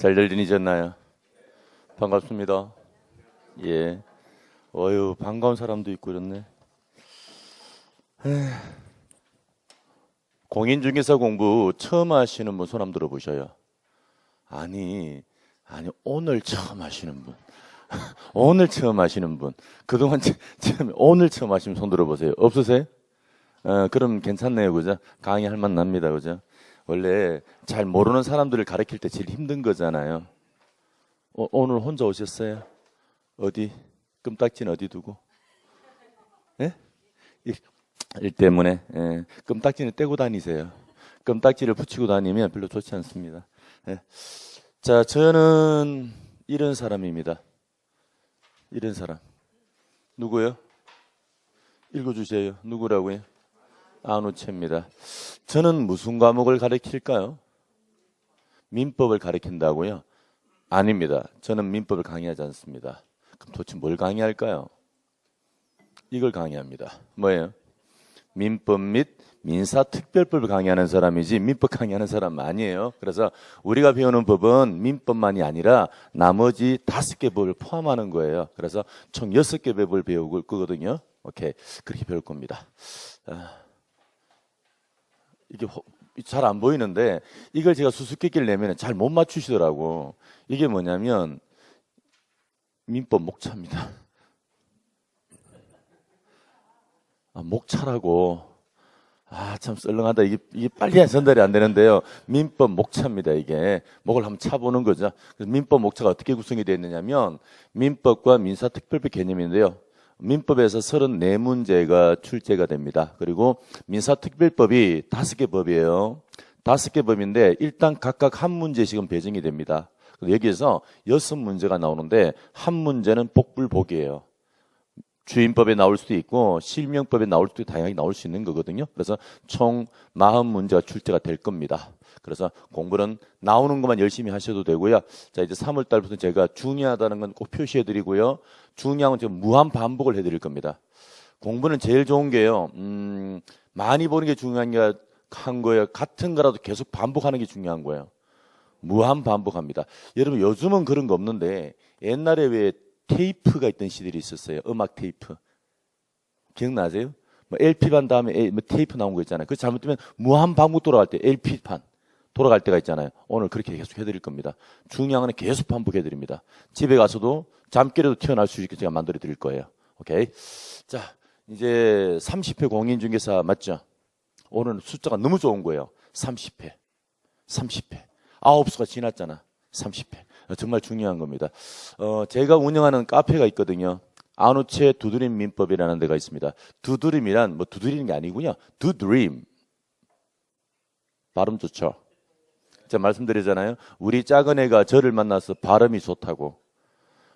잘들 지내셨나요? 반갑습니다. 예. 어휴, 반가운 사람도 있고 그렇네. 공인중개사 공부 처음 하시는 분 손 한번 들어보셔요. 아니, 오늘 처음 하시는 분. 오늘 처음 하시는 분. 그동안 오늘 처음 하시면 손 들어보세요. 없으세요? 그럼 괜찮네요. 그죠? 강의할 만 납니다. 그죠? 원래 잘 모르는 사람들을 가르칠 때 제일 힘든 거잖아요. 오늘 혼자 오셨어요? 어디? 껌딱지는 어디 두고? 예? 일 때문에. 예. 껌딱지는 떼고 다니세요. 껌딱지를 붙이고 다니면 별로 좋지 않습니다. 예. 자, 저는 이런 사람입니다. 이런 사람. 누구요? 읽어주세요. 누구라고요? 안우채입니다. 저는 무슨 과목을 가르칠까요? 민법을 가르친다고요? 아닙니다. 저는 민법을 강의하지 않습니다. 그럼 도대체 뭘 강의할까요? 이걸 강의합니다. 뭐예요? 민법 및 민사특별법을 강의하는 사람이지 민법 강의하는 사람 아니에요. 그래서 우리가 배우는 법은 민법만이 아니라 나머지 5개 법을 포함하는 거예요. 그래서 총 6개 법을 배우고 거거든요. 오케이. 그렇게 배울 겁니다. 이게 잘 안 보이는데 이걸 제가 수수께끼를 내면 잘 못 맞추시더라고. 이게 뭐냐면 민법 목차입니다. 목차라고. 참 썰렁하다. 이게 빨리 전달이 안 되는데요. 민법 목차입니다. 이게 목을 한번 차보는 거죠. 그래서 민법 목차가 어떻게 구성이 되어 있느냐면 민법과 민사특별법 개념인데요. 민법에서 34문제가 출제가 됩니다. 그리고 민사특별법이 5개 법이에요. 5개 법인데 일단 각각 한 문제씩은 배정이 됩니다. 여기에서 6문제가 나오는데 한 문제는 복불복이에요. 주임법에 나올 수도 있고 실명법에 나올 수도 다양하게 나올 수 있는 거거든요. 그래서 총 40문제가 출제가 될 겁니다. 그래서 공부는 나오는 것만 열심히 하셔도 되고요. 자, 이제 3월 달부터 제가 중요하다는 건 꼭 표시해 드리고요. 중요한 건 지금 무한 반복을 해 드릴 겁니다. 공부는 제일 좋은 게요. 많이 보는 게 중요한 게 한 거예요. 같은 거라도 계속 반복하는 게 중요한 거예요. 무한 반복합니다. 여러분 요즘은 그런 거 없는데 옛날에 왜 테이프가 있던 시절이 있었어요. 음악 테이프. 기억나세요? 뭐 LP판 다음에 뭐 테이프 나온 거 있잖아요. 그 잘못되면 무한 반복 돌아갈 때 LP판 돌아갈 때가 있잖아요. 오늘 그렇게 계속 해드릴 겁니다. 중요한 건 계속 반복해드립니다. 집에 가서도 잠결에도 튀어나올 수 있게 제가 만들어 드릴 거예요. 오케이. 자, 이제 30회 공인중개사 맞죠? 오늘 숫자가 너무 좋은 거예요. 30회. 30회. 9수가 지났잖아. 30회. 정말 중요한 겁니다. 제가 운영하는 카페가 있거든요. 안우채 두드림 민법이라는 데가 있습니다. 두드림이란 뭐 두드리는 게 아니고요. 두드림. 발음 좋죠? 제가 말씀드리잖아요. 우리 작은 애가 저를 만나서 발음이 좋다고.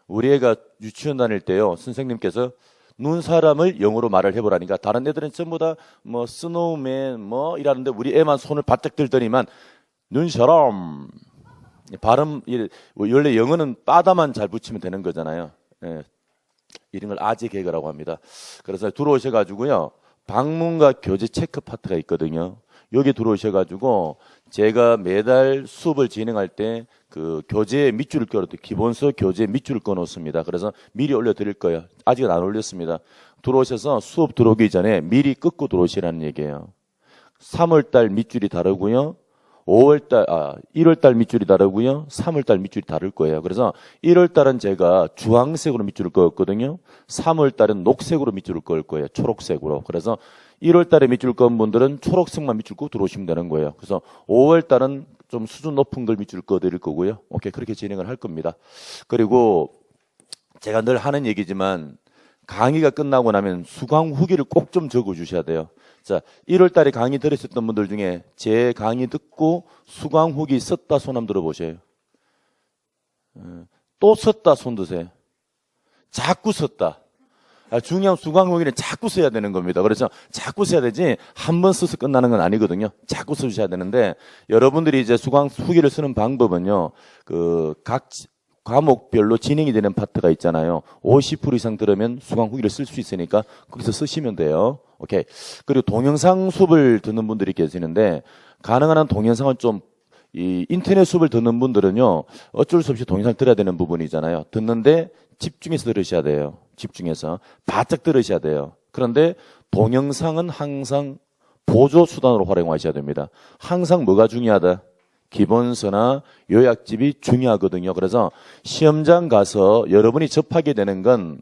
우리 애가 유치원 다닐 때요. 선생님께서 눈사람을 영어로 말을 해보라니까 다른 애들은 전부 다 뭐 스노우맨 뭐 이라는데 우리 애만 손을 바짝 들더니만 눈사람. 발음, 원래 영어는 빠다만 잘 붙이면 되는 거잖아요. 예. 이런 걸 아재 개그라고 합니다. 그래서 들어오셔가지고요. 방문과 교재 체크 파트가 있거든요. 여기 들어오셔가지고 제가 매달 수업을 진행할 때 그 교재 밑줄을 껴놓고 기본서 교재 밑줄을 꺼놓습니다. 그래서 미리 올려드릴 거예요. 아직은 안 올렸습니다. 들어오셔서 수업 들어오기 전에 미리 끊고 들어오시라는 얘기예요. 3월달 밑줄이 다르고요. 1월달 밑줄이 다르고요. 3월달 밑줄이 다를 거예요. 그래서 1월달은 제가 주황색으로 밑줄을 그었거든요. 3월달은 녹색으로 밑줄을 그을 거예요. 초록색으로. 그래서 1월달에 밑줄 그은 분들은 초록색만 밑줄 그고 들어오시면 되는 거예요. 그래서 5월달은 좀 수준 높은 걸 밑줄 그어 드릴 거고요. 오케이. 그렇게 진행을 할 겁니다. 그리고 제가 늘 하는 얘기지만 강의가 끝나고 나면 수강 후기를 꼭 좀 적어 주셔야 돼요. 자, 1월 달에 강의 들으셨던 분들 중에 제 강의 듣고 수강 후기 썼다 손 한번 들어보세요. 또 썼다 손 드세요. 자꾸 썼다. 중요한 수강 후기는 자꾸 써야 되는 겁니다. 그래서 자꾸 써야 되지 한 번 써서 끝나는 건 아니거든요. 자꾸 써주셔야 되는데 여러분들이 이제 수강 후기를 쓰는 방법은요. 각 과목별로 진행이 되는 파트가 있잖아요. 50% 이상 들으면 수강 후기를 쓸 수 있으니까 거기서 쓰시면 돼요. 오케이. 그리고 동영상 수업을 듣는 분들이 계시는데 가능한 한 동영상을 좀 이 인터넷 수업을 듣는 분들은요, 어쩔 수 없이 동영상 들어야 되는 부분이잖아요. 듣는데 집중해서 들으셔야 돼요. 집중해서. 바짝 들으셔야 돼요. 그런데 동영상은 항상 보조 수단으로 활용하셔야 됩니다. 항상 뭐가 중요하다? 기본서나 요약집이 중요하거든요. 그래서 시험장 가서 여러분이 접하게 되는 건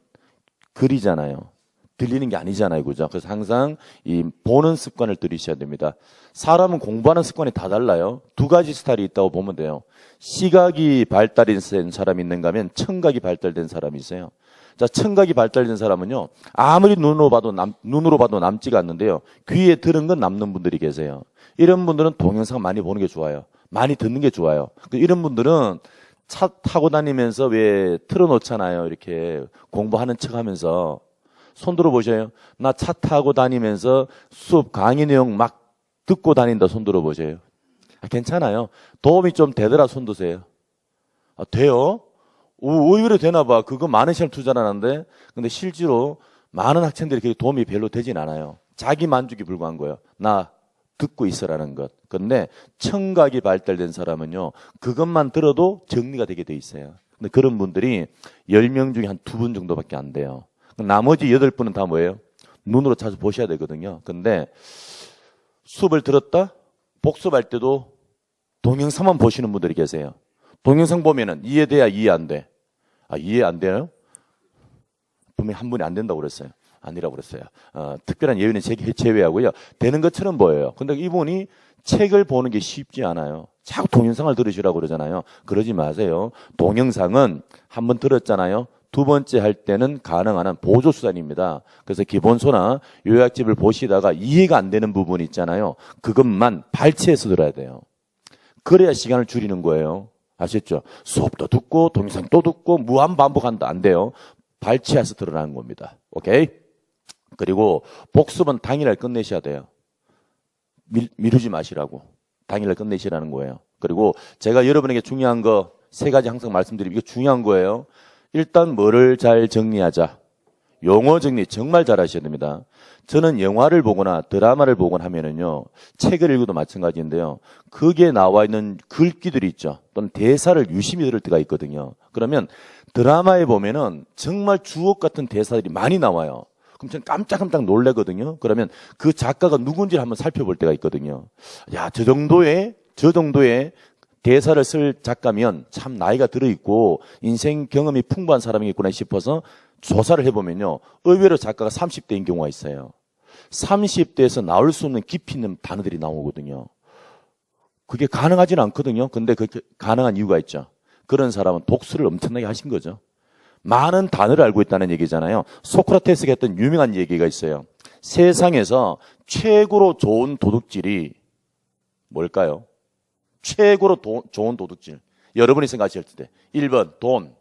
글이잖아요. 들리는 게 아니잖아요. 그죠? 그래서 항상 이 보는 습관을 들이셔야 됩니다. 사람은 공부하는 습관이 다 달라요. 두 가지 스타일이 있다고 보면 돼요. 시각이 발달된 사람이 있는가 하면 청각이 발달된 사람이 있어요. 자, 청각이 발달된 사람은요, 아무리 눈으로 봐도 남지가 않는데요. 귀에 들은 건 남는 분들이 계세요. 이런 분들은 동영상 많이 보는 게 좋아요. 많이 듣는 게 좋아요. 이런 분들은 차 타고 다니면서 왜 틀어놓잖아요. 이렇게 공부하는 척 하면서. 손 들어보세요. 나 차 타고 다니면서 수업 강의 내용 막 듣고 다닌다. 손 들어보세요. 괜찮아요. 도움이 좀 되더라. 손 드세요. 돼요? 의외로 되나 봐. 그거 많은 시간 투자하는데, 근데 실제로 많은 학생들이 그게 도움이 별로 되진 않아요. 자기 만족이 불과한 거예요. 나 듣고 있어라는 것. 근데 청각이 발달된 사람은요, 그것만 들어도 정리가 되게 돼 있어요. 근데 그런 분들이 10명 중에 한 2분 정도밖에 안 돼요. 나머지 8분은 다 뭐예요? 눈으로 자주 보셔야 되거든요. 근데 수업을 들었다? 복습할 때도 동영상만 보시는 분들이 계세요. 동영상 보면은 이해돼야 이해 안 돼. 이해 안 돼요? 분명히 한 분이 안 된다고 그랬어요. 아니라고 그랬어요. 특별한 예외는 제외하고요. 되는 것처럼 보여요. 근데 이분이 책을 보는 게 쉽지 않아요. 자꾸 동영상을 들으시라고 그러잖아요. 그러지 마세요. 동영상은 한 번 들었잖아요. 두 번째 할 때는 가능한 한 보조수단입니다. 그래서 기본서나 요약집을 보시다가 이해가 안 되는 부분이 있잖아요. 그것만 발췌해서 들어야 돼요. 그래야 시간을 줄이는 거예요. 아셨죠? 수업도 듣고 동영상 또 듣고 무한 반복한다. 안 돼요. 발췌해서 드러나는 겁니다. 오케이? 그리고 복습은 당일날 끝내셔야 돼요. 미루지 마시라고. 당일날 끝내시라는 거예요. 그리고 제가 여러분에게 중요한 거 3가지 항상 말씀드리면 이거 중요한 거예요. 일단 뭐를 잘 정리하자. 용어 정리 정말 잘 하셔야 됩니다. 저는 영화를 보거나 드라마를 보거나 하면은요, 책을 읽어도 마찬가지인데요. 거기에 나와 있는 글귀들이 있죠. 또는 대사를 유심히 들을 때가 있거든요. 그러면 드라마에 보면은 정말 주옥 같은 대사들이 많이 나와요. 그럼 저는 깜짝깜짝 놀래거든요. 그러면 그 작가가 누군지를 한번 살펴볼 때가 있거든요. 야, 저 정도의 대사를 쓸 작가면 참 나이가 들어있고 인생 경험이 풍부한 사람이겠구나 싶어서 조사를 해보면요. 의외로 작가가 30대인 경우가 있어요. 30대에서 나올 수 없는 깊이 있는 단어들이 나오거든요. 그게 가능하지는 않거든요. 근데 그게 가능한 이유가 있죠. 그런 사람은 독서를 엄청나게 하신 거죠. 많은 단어를 알고 있다는 얘기잖아요. 소크라테스가 했던 유명한 얘기가 있어요. 세상에서 최고로 좋은 도둑질이 뭘까요? 최고로 좋은 도둑질. 여러분이 생각하실 때 1번 돈,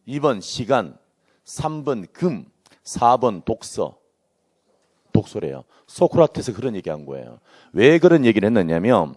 2번 시간, 3번 금, 4번 독서래요. 소크라테스 그런 얘기한 거예요. 왜 그런 얘기를 했느냐면